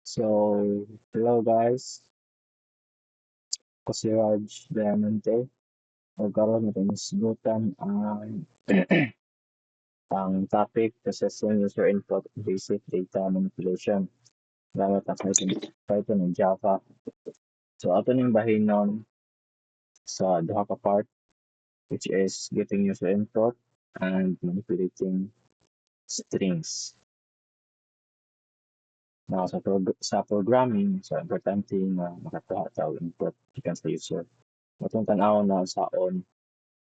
So, hello guys. Ako si Raj Diamante. Magkaroon natin isgutan ang topic processing user input basic data manipulation gamit ang Python and Java. So, ato ning bahinon sa duha ka part which is getting user input and manipulating strings. Now, sa programming, so importante na makakuha tayo input gikan sa user. Atong tan-aw na saon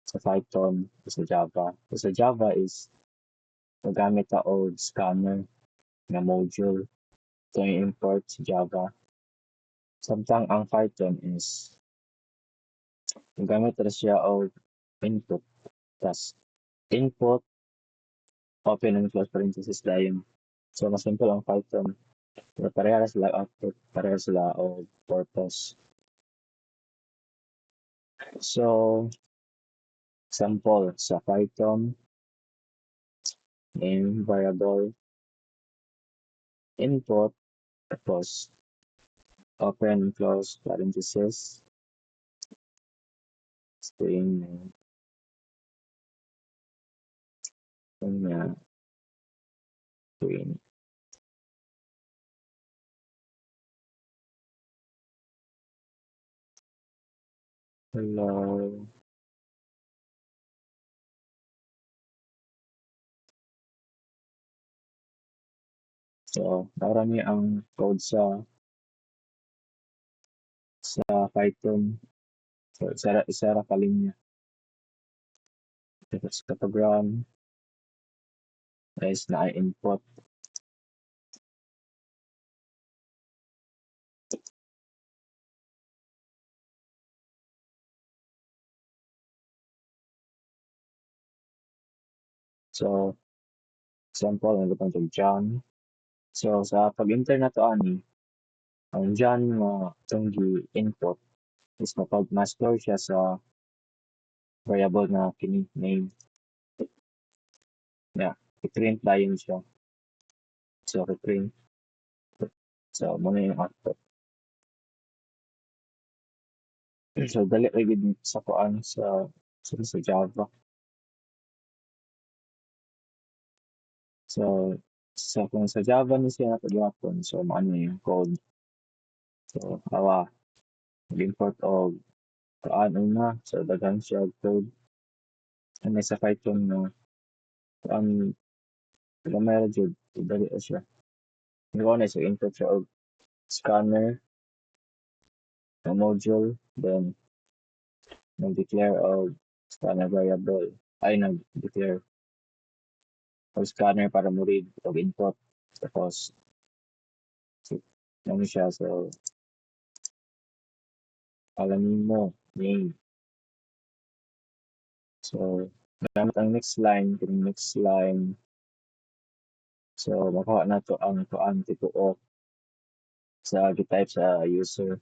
sa Python, sa Java. Sa Java is magamit ta og scanner nga module to import sa Java. Samtang ang Python is magamit ra siya og input. Tas input, open and close parenthesis dayon. So mas simple ang Python. Pero pareha sila output, pareha sila og purpose. So, example sa Python, name variable input, tapos open and close parenthesis, string niya, string. Hello. So, nakarami ang code sa Python. So, isa ra ka linya. Tapos sa program is na input. So, example, ang ito John. So, sa pag-enter na to ani, ang John nga itong input is mapag-store siya sa variable na kini name. Yeah, i-print dayon siya. So, i-print. So, muna yung output. So, dali rin sa kuan sa Java. So, kung sa Java ni siya napagyapon, so maano yung code. So, hawa, mag-import og kuan una, so daghan siya code. Ano sa Python na kuan gamay jud dali siya. Ngayon na siya input siya og scanner, a module, then nag-declare og scanner variable, ay nag-declare og scanner para mo read og input. Tapos, ano siya, so alamin mo, name. So, gamit ang next line, yung next line. So, makuha na to ang kuan tipo o sa type sa user.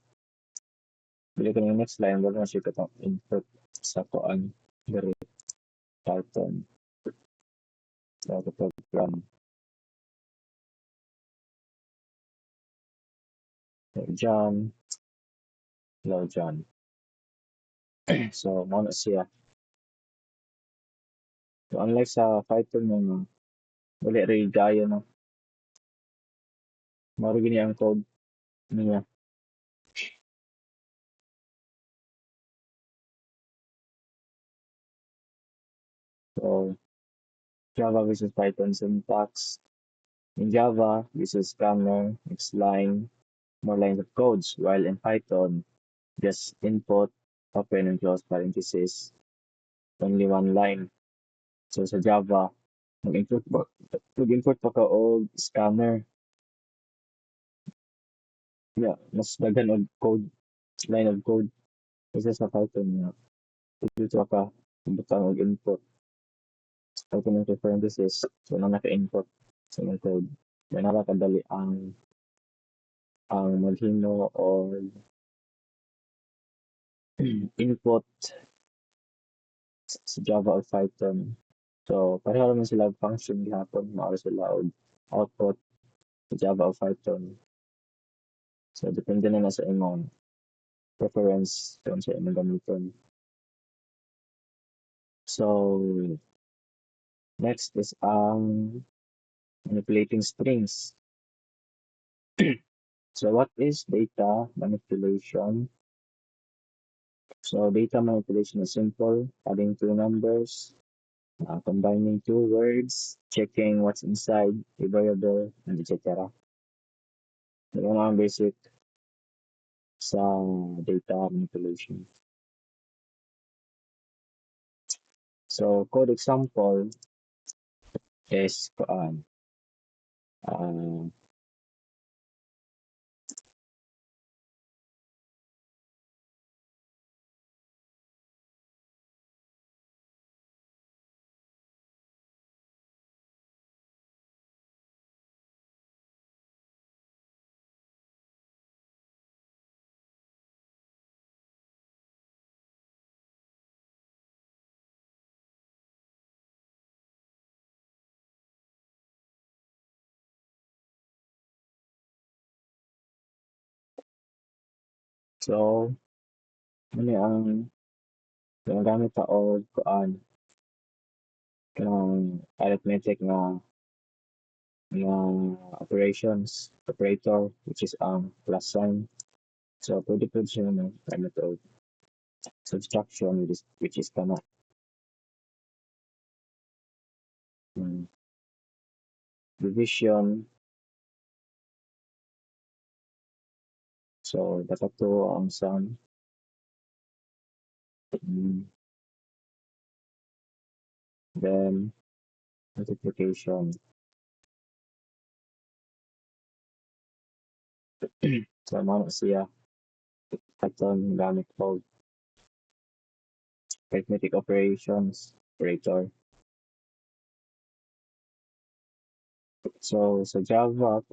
Bili ko yung next line, wala na siya katong input sa kuan dari Python. So, ito program. So, John. Hello, John. So, mo na siya. So, unlike sa Python yung wala rin gaya no. Maro gini ang code niya. So, Java versus Python syntax. In Java, this is scanner, next line, more lines of codes, while in Python, just input, open and close parenthesis, only one line. So sa Java, mag-import pa ka og scanner. Yeah, mas daghan og code, line of code. Kasi sa Python, dito ka, butang og input. Python ng parenthesis, so na naka-input sa mga code. May nakakadali ang maghimo o input sa Java or Python. So, pareho naman sila function gihapon, mao sila og output sa Java or Python. So depende na sa imong preference kung sa imong gamiton. So next is ang manipulating strings. So what is data manipulation? So data manipulation is simple, adding two numbers, combining two words, checking what's inside a variable, and etc. Yan ang basic sa data manipulation. So code example is uh, so ano ang ginagamit ta og kanang arithmetic nga operator which is ang plus sign. So pwede po siya gamit og subtraction which is kana division. So dapat to ang sum. Then multiplication. So mao siya katong gamit og arithmetic operations operator. So sa Java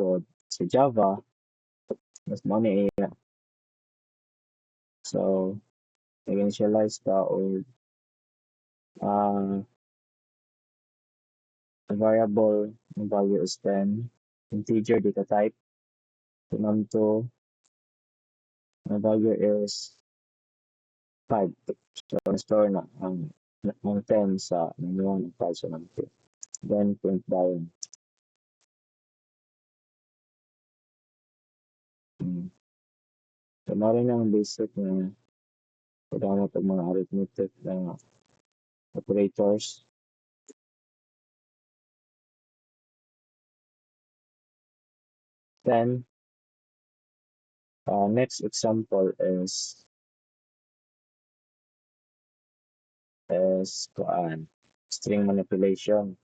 mas mo ni iya. So nag-initialize ka or the variable value is 10, integer data type, num2, the value is 5. So store na ang 10 sa ng 5 sa num2. Then print down. So maaaring ang basic na paggamit ng mga arithmetic na operators. Then next example is string manipulation.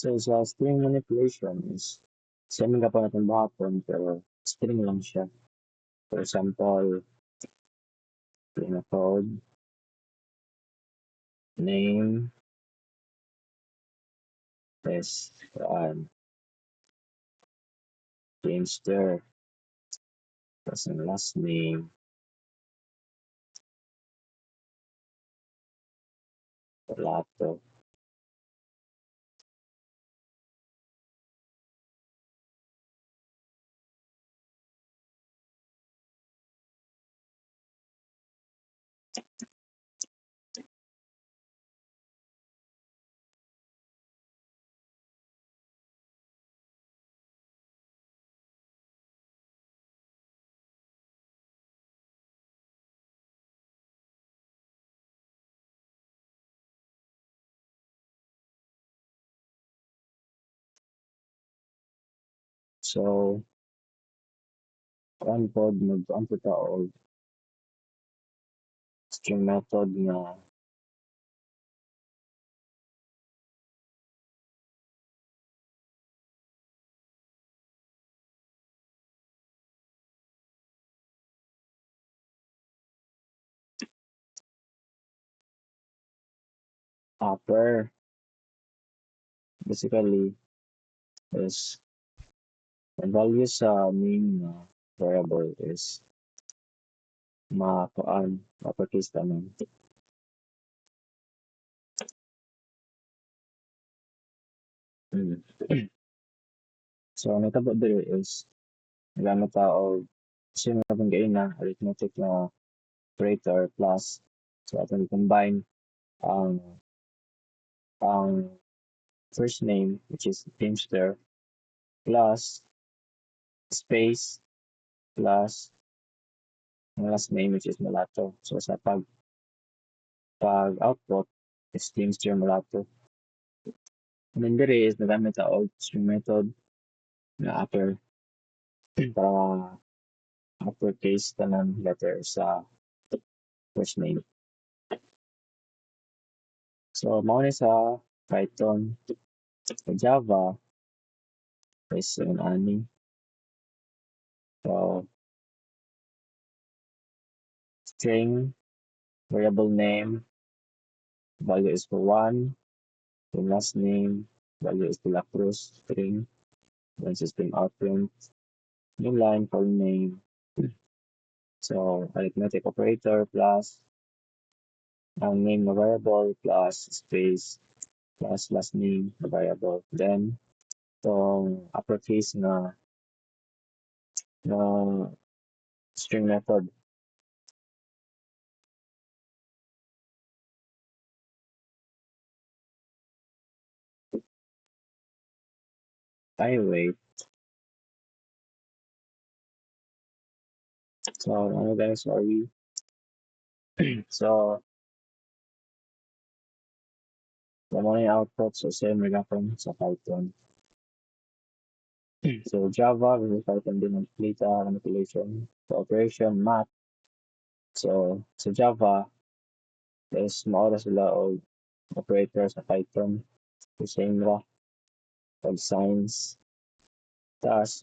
So sa string manipulation is same ka pa natin bahapon pero string lang siya. For example, code name is change there. Tapos ang last name Lato. So ang pod mag-ang ta og string method nga upper. Basically is ang value sa main variable is uppercase naman. So, ang natabo diri is nagamit ta og sino na na arithmetic na operator plus so atong combine ang first name which is Teamster plus space plus ang last name which is Malato. So sa pag output is Teamster Malato. And then diri is nagamit ta og string method na para uppercase tanan letter sa first name. So mao ni sa Python. Sa Java is yun ani. So string variable name value is for 1, the last name value is De La Cruz string, then system outprint, new line for name. So arithmetic operator plus ang name na variable plus space plus last name na variable. Then itong uppercase na string method. Wait. So ano guys, sorry. So the money output so same regapon sa Python. So Java, we Python din ng data manipulation, so operation, math. So sa Java, is maura sila og operator sa Python. The same ra, pag signs. Tas,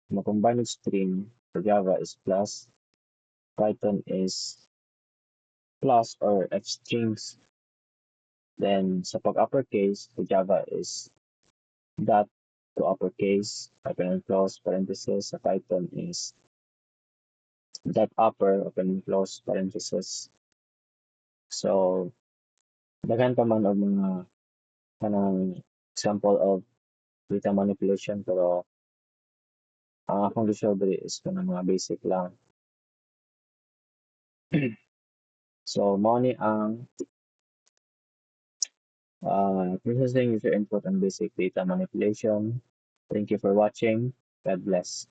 makombine ng string sa Java is plus, Python is plus or F strings. Then sa pag uppercase, sa Java is dot to uppercase, open and close parenthesis. Sa Python is dot upper, open and close parenthesis. So, daghan pa man og mga kanang example of data manipulation pero ang akong gi-show diri is kanang mga basic lang. So, mao ni ang processing user input and basic data manipulation. Thank you for watching. God bless.